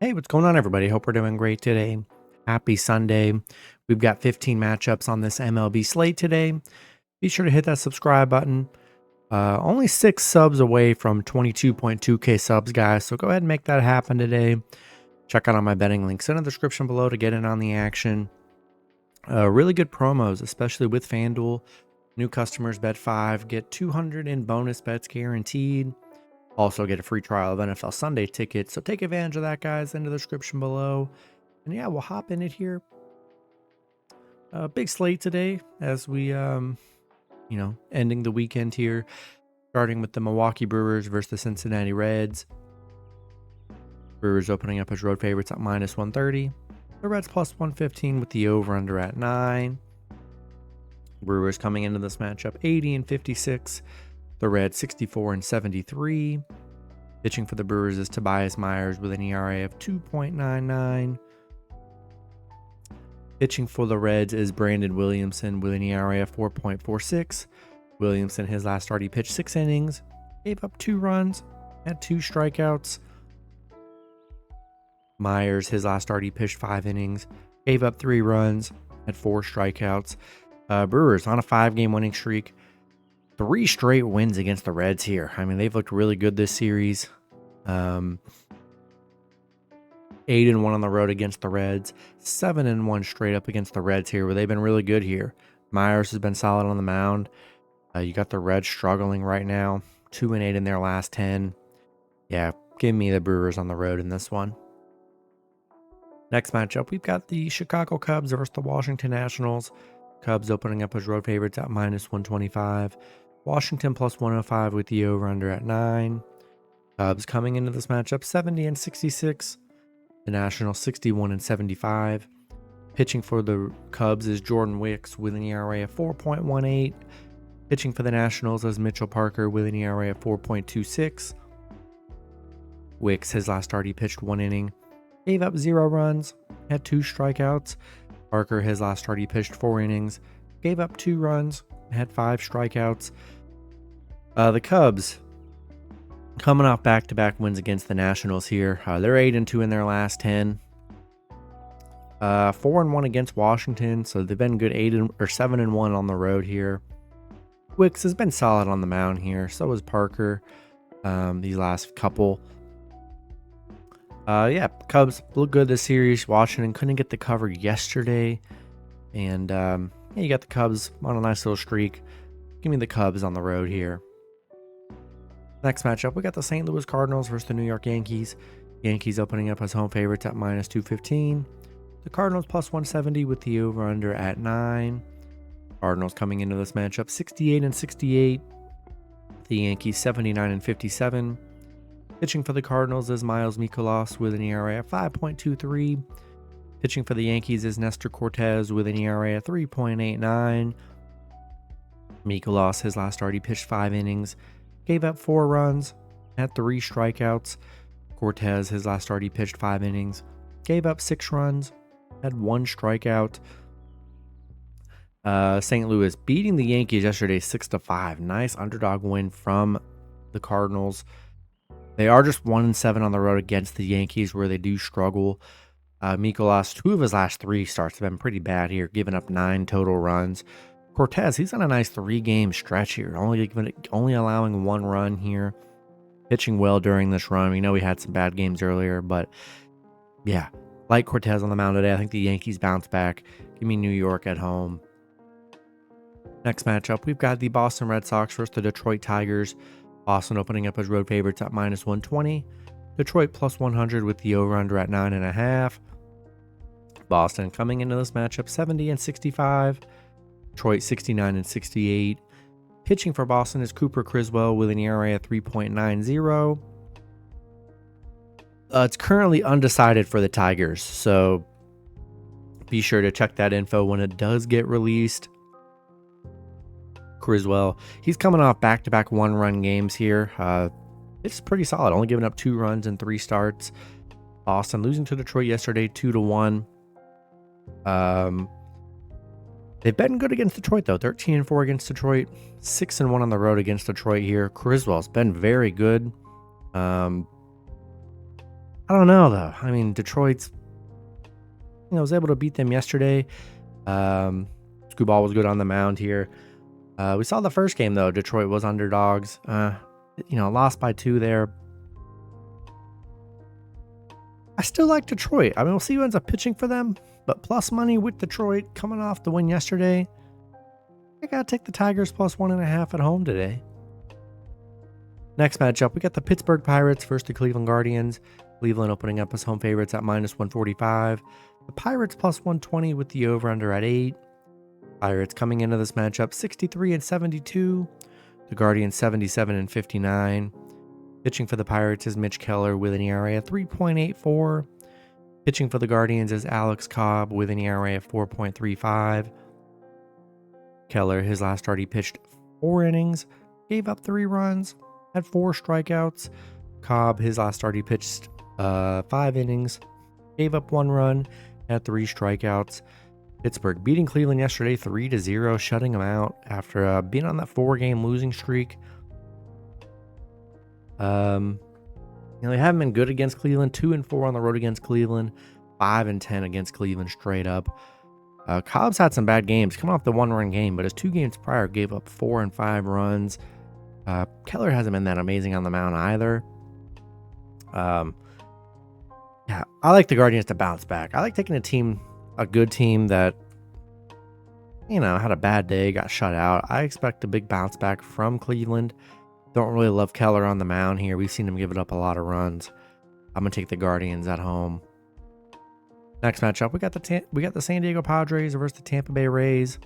Hey, what's going on, everybody? Hope we're doing great today. Happy Sunday. We've got 15 matchups on this MLB slate today. Be sure to hit that subscribe button. Only 6 subs away from 22.2K subs, guys. So go ahead and make that happen today. Check out all my betting links in the description below to get in on the action. Really good promos, especially with FanDuel. New customers bet 5, get 200 in bonus bets guaranteed. Also get a free trial of NFL Sunday tickets. So take advantage of that, guys, in the description below. And yeah, we'll hop in it here. Big slate today as we, ending the weekend here. Starting with the Milwaukee Brewers versus the Cincinnati Reds. Brewers opening up as road favorites at -130. The Reds +115 with the over-under at 9. Brewers coming into this matchup 80-56. The Reds 64-73. Pitching for the Brewers is Tobias Myers with an ERA of 2.99. Pitching for the Reds is Brandon Williamson with an ERA of 4.46. Williamson, his last start, he pitched 6 innings, gave up 2 runs, had 2 strikeouts. Myers, his last start, he pitched 5 innings, gave up 3 runs, had 4 strikeouts. Brewers on a 5-game winning streak. 3 straight wins against the Reds here. I mean, they've looked really good this series. 8-1 on the road against the Reds. 7-1 straight up against the Reds here, where they've been really good here. Myers has been solid on the mound. You got the Reds struggling right now. 2-8 in their last 10. Yeah, give me the Brewers on the road in this one. Next matchup, we've got the Chicago Cubs versus the Washington Nationals. Cubs opening up as road favorites at -125. Washington +105 with the over-under at 9. Cubs coming into this matchup 70-66. The Nationals 61-75. Pitching for the Cubs is Jordan Wicks with an ERA of 4.18. Pitching for the Nationals is Mitchell Parker with an ERA of 4.26. Wicks, his last start, he pitched 1 inning, gave up 0 runs, had 2 strikeouts. Parker, his last start, he pitched 4 innings, gave up 2 runs, had 5 strikeouts. The Cubs coming off back-to-back wins against the Nationals here. They're 8-2 in their last 10. 4-1 against Washington, so they've been good 7-1 on the road here. Wicks has been solid on the mound here. So is Parker. These last couple. Cubs look good this series. Washington couldn't get the cover yesterday, and you got the Cubs on a nice little streak. Give me the Cubs on the road here. Next matchup, we got the St. Louis Cardinals versus the New York Yankees. Yankees opening up as home favorites at -215. The Cardinals +170 with the over-under at 9. Cardinals coming into this matchup 68-68. The Yankees 79-57. Pitching for the Cardinals is Miles Mikolas with an ERA of 5.23. Pitching for the Yankees is Nestor Cortez with an ERA of 3.89. Mikolas, his last start, he pitched 5 innings, gave up 4 runs, had 3 strikeouts. Cortez, his last start, he pitched 5 innings, gave up 6 runs, had 1 strikeout. St. Louis beating the Yankees yesterday 6-5. Nice underdog win from the Cardinals. They are just 1-7 on the road against the Yankees, where they do struggle. Mikolas, 2 of his last 3 starts have been pretty bad here, giving up 9 total runs. Cortez, he's on a nice 3-game stretch here, only allowing 1 run here. Pitching well during this run. We know he had some bad games earlier, but yeah, like Cortez on the mound today. I think the Yankees bounce back. Give me New York at home. Next matchup, we've got the Boston Red Sox versus the Detroit Tigers. Boston opening up as road favorites at -120. Detroit +100 with the over-under at 9.5. Boston coming into this matchup 70-65. Detroit 69-68. Pitching for Boston is Cooper Criswell with an ERA of 3.90. It's currently undecided for the Tigers, so be sure to check that info when it does get released. Criswell, he's coming off back-to-back 1-run games here. It's pretty solid, only giving up 2 runs in 3 starts. Boston losing to Detroit yesterday 2-1. They've been good against Detroit, though. 13-4 against Detroit. 6-1 on the road against Detroit here. Criswell's been very good. I don't know, though. I mean, Detroit's, was able to beat them yesterday. Scooball was good on the mound here. We saw the first game, though. Detroit was underdogs. Lost by 2 there. I still like Detroit. I mean, we'll see who ends up pitching for them. But plus money with Detroit coming off the win yesterday. I got to take the Tigers plus 1.5 at home today. Next matchup, we got the Pittsburgh Pirates versus the Cleveland Guardians. Cleveland opening up as home favorites at minus 145. The Pirates plus 120 with the over-under at 8. Pirates coming into this matchup 63-72. The Guardians 77-59. Pitching for the Pirates is Mitch Keller with an ERA of 3.84. Pitching for the Guardians is Alex Cobb with an ERA of 4.35. Keller, his last start, he pitched 4 innings, gave up 3 runs, had 4 strikeouts. Cobb, his last start, he pitched 5 innings, gave up 1 run, had 3 strikeouts. Pittsburgh beating Cleveland yesterday 3-0, shutting them out after being on that 4-game losing streak. They haven't been good against Cleveland. 2-4 on the road against Cleveland. 5-10 against Cleveland straight up. Cobb's had some bad games coming off the 1-run game, but his 2 games prior gave up 4 and 5 runs. Keller hasn't been that amazing on the mound either. I like the Guardians to bounce back. I like taking a good team that, had a bad day, got shut out. I expect a big bounce back from Cleveland. Don't really love Keller on the mound here. We've seen him give it up a lot of runs. I'm going to take the Guardians at home. Next matchup, we got the San Diego Padres versus the Tampa Bay Rays.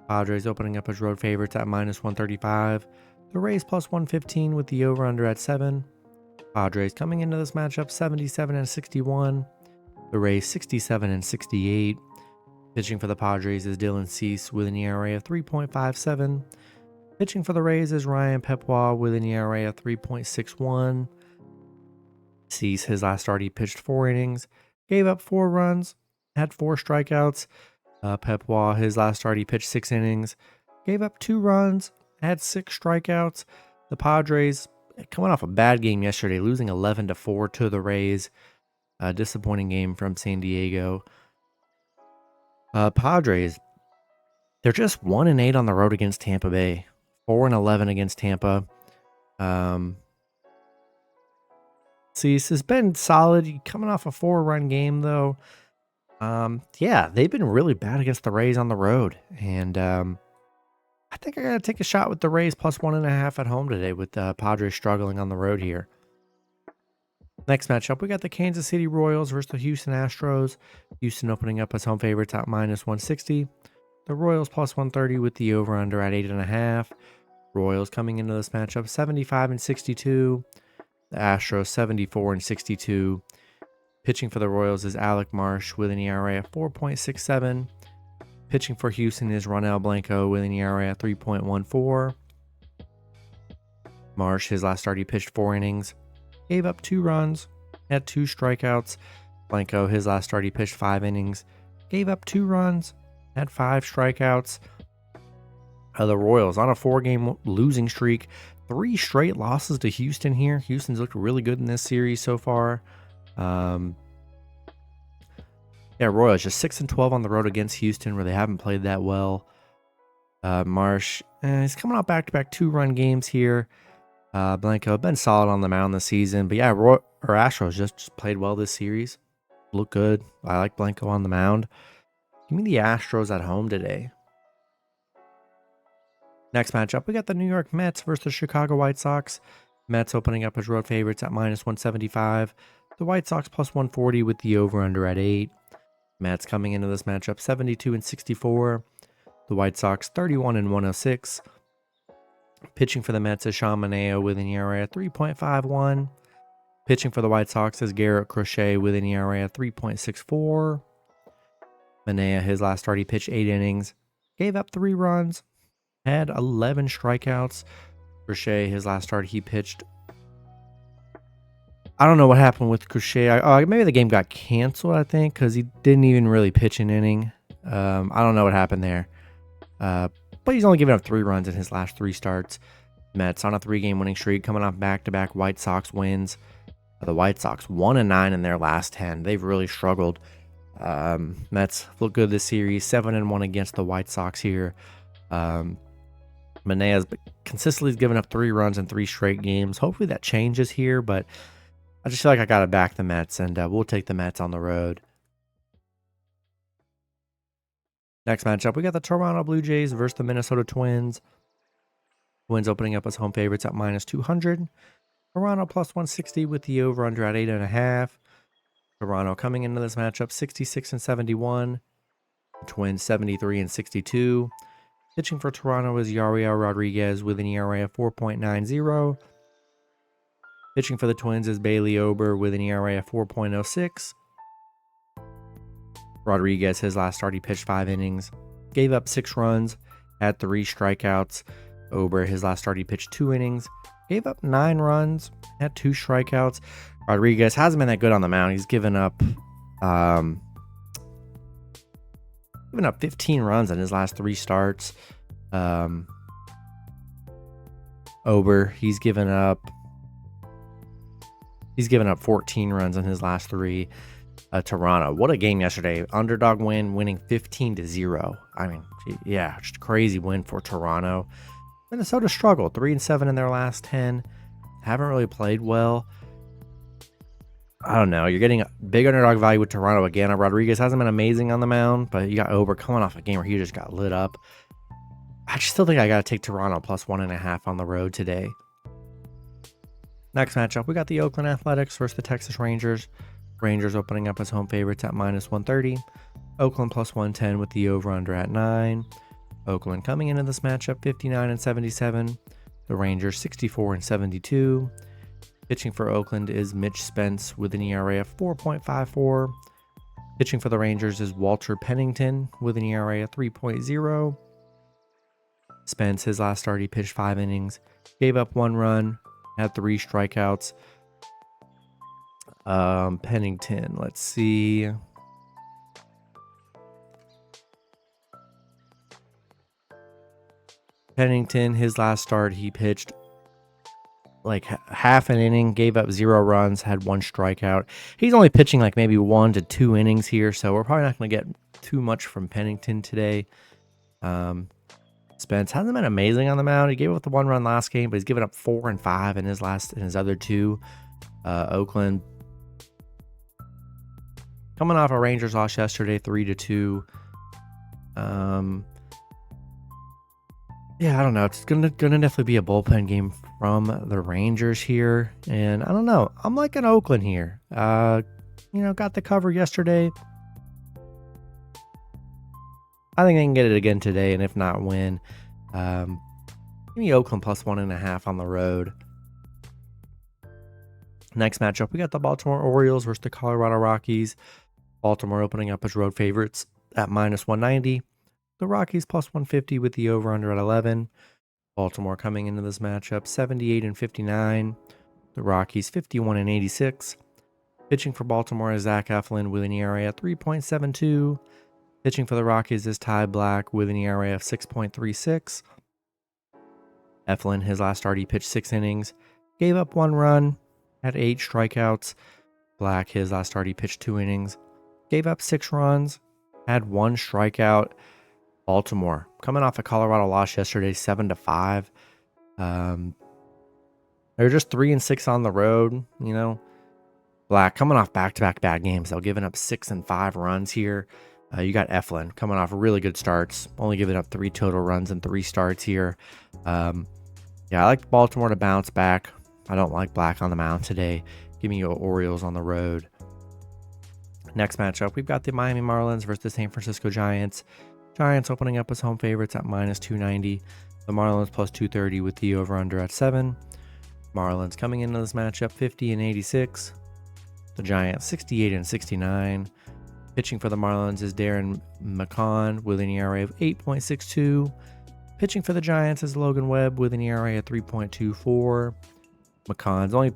Padres opening up as road favorites at minus 135. The Rays plus 115 with the over-under at 7. Padres coming into this matchup 77-61. The Rays 67-68. Pitching for the Padres is Dylan Cease with an ERA of 3.57. Pitching for the Rays is Ryan Pepwa with an ERA of 3.61. Cease, his last start, he pitched 4 innings, gave up 4 runs, had 4 strikeouts. Pepwa, his last start, he pitched 6 innings, gave up 2 runs, had 6 strikeouts. The Padres, coming off a bad game yesterday, losing 11-4 to the Rays. A disappointing game from San Diego. Padres, they're just 1-8 on the road against Tampa Bay. 4-11 against Tampa. Cease has been solid. Coming off a 4-run game, though. They've been really bad against the Rays on the road. And I think I got to take a shot with the Rays plus 1.5 at home today with the Padres struggling on the road here. Next matchup, we got the Kansas City Royals versus the Houston Astros. Houston opening up as home favorites at minus 160. The Royals plus 130 with the over-under at 8.5. Royals coming into this matchup 75-62. The Astros 74-62. Pitching for the Royals is Alec Marsh with an ERA of 4.67. Pitching for Houston is Ronel Blanco with an ERA of 3.14. Marsh, his last start, he pitched 4 innings, gave up 2 runs, had 2 strikeouts. Blanco, his last start, he pitched 5 innings, gave up 2 runs, had 5 strikeouts. The Royals on a 4-game losing streak. 3 straight losses to Houston here. Houston's looked really good in this series so far. Royals just 6-12 on the road against Houston, where they haven't played that well. Marsh, he's coming off back-to-back 2-run games here. Blanco been solid on the mound this season, but Astros just played well this series. Look good. I like Blanco on the mound. Give me the Astros at home today. Next matchup, we got the New York Mets versus the Chicago White Sox. Mets opening up as road favorites at minus 175. The White Sox plus 140 with the over-under at 8. Mets coming into this matchup 72-64. The White Sox 31-106. Pitching for the Mets is Sean Manaea with an ERA of 3.51. Pitching for the White Sox is Garrett Crochet with an ERA of 3.64. Manaea, his last start, he pitched 8 innings, gave up 3 runs, had 11 strikeouts. Crochet, his last start, he pitched. I don't know what happened with Crochet. Maybe the game got canceled, I think, because he didn't even really pitch an inning. I don't know what happened there. But he's only given up 3 runs in his last 3 starts. Mets on a 3-game winning streak, coming off back-to-back White Sox wins. The White Sox 1-9 in their last 10. They've really struggled. Mets look good this series, 7-1 against the White Sox here. Manea's consistently given up 3 runs in 3 straight games. Hopefully that changes here, but I just feel like I got to back the Mets, and we'll take the Mets on the road. Next matchup, we got the Toronto Blue Jays versus the Minnesota Twins. Twins opening up as home favorites at -200. Toronto +160 with the over-under at 8.5. Toronto coming into this matchup 66-71. Twins 73-62. Pitching for Toronto is Yariel Rodriguez with an ERA of 4.90. Pitching for the Twins is Bailey Ober with an ERA of 4.06. Rodriguez, his last start, he pitched 5 innings, gave up 6 runs, had 3 strikeouts. Ober, his last start, he pitched 2 innings, gave up 9 runs, had 2 strikeouts. Rodriguez hasn't been that good on the mound. He's given up 15 runs in his last 3 starts. Ober, he's given up 14 runs in his last 3. Toronto, what a game yesterday. Underdog win, winning 15-0. I mean, yeah, just a crazy win for Toronto. Minnesota struggled, 3-7 in their last 10. Haven't really played well. I don't know. You're getting a big underdog value with Toronto again. Rodriguez hasn't been amazing on the mound, but you got Ober coming off a game where he just got lit up. I just still think I got to take Toronto +1.5 on the road today. Next matchup, we got the Oakland Athletics versus the Texas Rangers. Rangers opening up as home favorites at -130. Oakland +110 with the over-under at 9. Oakland coming into this matchup 59-77. The Rangers 64-72. Pitching for Oakland is Mitch Spence with an ERA of 4.54. Pitching for the Rangers is Walter Pennington with an ERA of 3.0. Spence, his last start, he pitched 5 innings, gave up 1 run, had 3 strikeouts. Pennington, let's see. Pennington, his last start, he pitched like half an inning, gave up 0 runs, had 1 strikeout. He's only pitching like maybe 1 to 2 innings here, so we're probably not going to get too much from Pennington today. Spence hasn't been amazing on the mound. He gave up the 1 run last game, but he's given up 4 and 5 in his other 2. Oakland coming off a Rangers loss yesterday, 3-2. Yeah, I don't know. It's gonna definitely be a bullpen game from the Rangers here, and I don't know. I'm liking Oakland here. Got the cover yesterday. I think they can get it again today, and if not, win. Give me Oakland +1.5 on the road. Next matchup, we got the Baltimore Orioles versus the Colorado Rockies. Baltimore opening up as road favorites at -190. The Rockies +150 with the over-under at 11. Baltimore coming into this matchup 78-59. The Rockies 51-86. Pitching for Baltimore is Zach Eflin with an ERA at 3.72. Pitching for the Rockies is Ty Black with an ERA of 6.36. Eflin, his last start, he pitched 6 innings, gave up 1 run, had 8 strikeouts. Black, his last start, he pitched 2 innings, gave up 6 runs, had 1 strikeout. Baltimore coming off a Colorado loss yesterday, 7-5. They're just 3-6 on the road. Black coming off back-to-back bad games. They're giving up 6 and 5 runs here. You got Eflin coming off really good starts, only giving up 3 total runs in 3 starts here. I like Baltimore to bounce back. I don't like Black on the mound today. Give me your Orioles on the road. Next matchup, we've got the Miami Marlins versus the San Francisco Giants. Giants opening up as home favorites at -290. The Marlins +230 with the over-under at 7. Marlins coming into this matchup 50-86. The Giants 68-69. Pitching for the Marlins is Darren McCann with an ERA of 8.62. Pitching for the Giants is Logan Webb with an ERA of 3.24. McCann's only...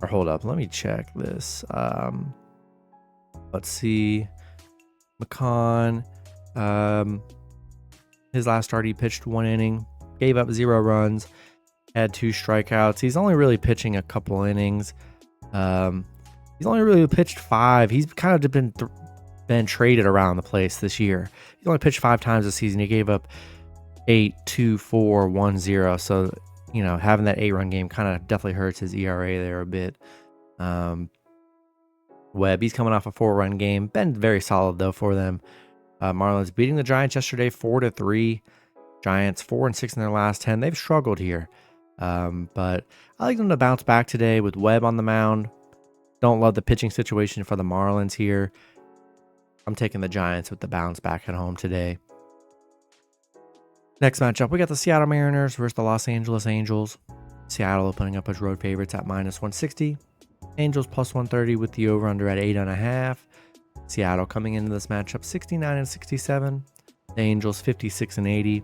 Or hold up, let me check this. Let's see. McCann... his last start, he pitched 1 inning, gave up 0 runs, had 2 strikeouts. He's only really pitching a couple innings. He's only really pitched 5. He's kind of been traded around the place this year. He's only pitched 5 times this season. He gave up 8, 2, 4, 1, 0. So, you know, having that 8-run game kind of definitely hurts his ERA there a bit. Webb, he's coming off a 4-run game. Been very solid, though, for them. Marlins beating the Giants yesterday 4-3. Giants 4-6 in their last 10. They've struggled here. But I like them to bounce back today with Webb on the mound. Don't love the pitching situation for the Marlins here. I'm taking the Giants with the bounce back at home today. Next matchup, we got the Seattle Mariners versus the Los Angeles Angels. Seattle opening up as road favorites at -160. Angels +130 with the over-under at 8.5. Seattle coming into this matchup 69-67. The Angels 56-80.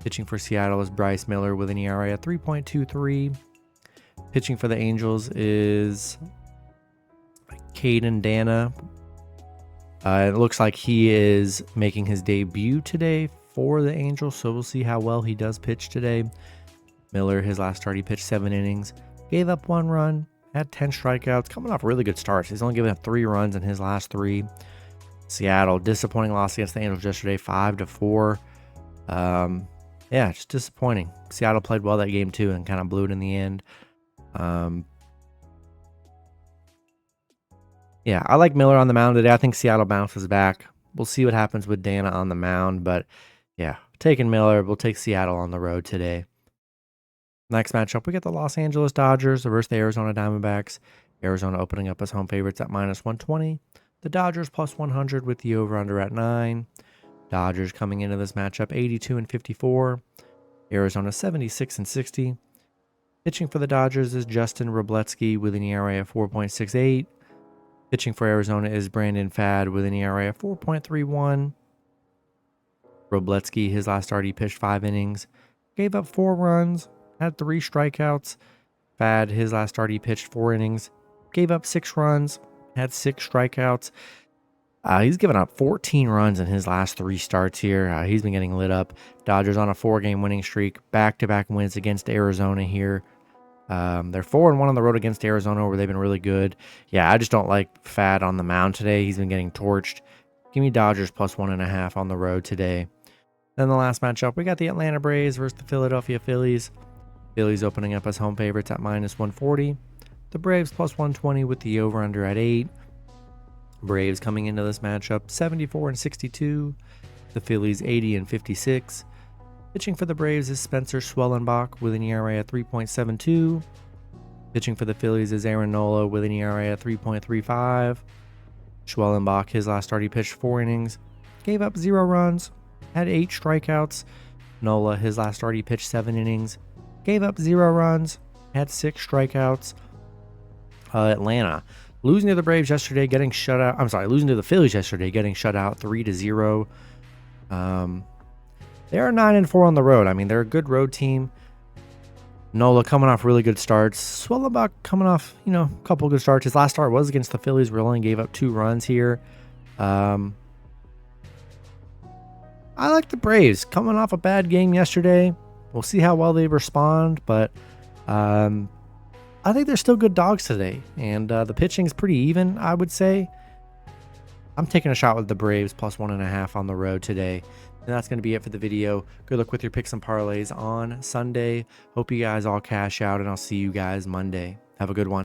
Pitching for Seattle is Bryce Miller with an ERA at 3.23. Pitching for the Angels is Caden Dana. It looks like he is making his debut today for the Angels, so we'll see how well he does pitch today. Miller, his last start, he pitched 7 innings, gave up 1 run, had 10 strikeouts, coming off really good starts. He's only given up 3 runs in his last 3. Seattle, disappointing loss against the Angels yesterday, 5-4. Yeah, just disappointing. Seattle played well that game too and kind of blew it in the end. Yeah, I like Miller on the mound today. I think Seattle bounces back. We'll see what happens with Dana on the mound, but yeah, taking Miller. We'll take Seattle on the road today. Next matchup, we got the Los Angeles Dodgers versus the Arizona Diamondbacks. Arizona opening up as home favorites at -120. The Dodgers +100 with the over-under at 9. Dodgers coming into this matchup 82-54. Arizona 76-60. Pitching for the Dodgers is Justin Wroblewski with an ERA of 4.68. Pitching for Arizona is Brandon Pfaadt with an ERA of 4.31. Wroblewski, his last start, he pitched 5 innings, gave up 4 runs, had 3 strikeouts. Pfaadt, his last start, he pitched 4 innings, gave up 6 runs, had 6 strikeouts. He's given up 14 runs in his last 3 starts here. He's been getting lit up. Dodgers on a 4-game winning streak. Back-to-back wins against Arizona here. They're 4-1 on the road against Arizona, where they've been really good. Yeah, I just don't like Pfaadt on the mound today. He's been getting torched. Give me Dodgers +1.5 on the road today. Then the last matchup, we got the Atlanta Braves versus the Philadelphia Phillies. Phillies opening up as home favorites at -140. The Braves +120 with the over-under at 8. Braves coming into this matchup 74-62. The Phillies 80-56. Pitching for the Braves is Spencer Schwellenbach with an ERA at 3.72. Pitching for the Phillies is Aaron Nola with an ERA at 3.35. Schwellenbach, his last start, he pitched 4 innings, gave up 0 runs, had 8 strikeouts. Nola, his last start, he pitched 7 innings, gave up 0 runs, had 6 strikeouts. Atlanta losing to the Braves yesterday, getting shut out. I'm sorry, losing to the Phillies yesterday, getting shut out 3-0. They are 9-4 on the road. I mean, they're a good road team. Nola coming off really good starts. Schwellenbach coming off, a couple good starts. His last start was against the Phillies, where he only gave up 2 runs here. I like the Braves coming off a bad game yesterday. We'll see how well they respond, but I think they're still good dogs today, and the pitching is pretty even, I would say. I'm taking a shot with the Braves +1.5 on the road today. And that's going to be it for the video. Good luck with your picks and parlays on Sunday. Hope you guys all cash out, and I'll see you guys Monday. Have a good one.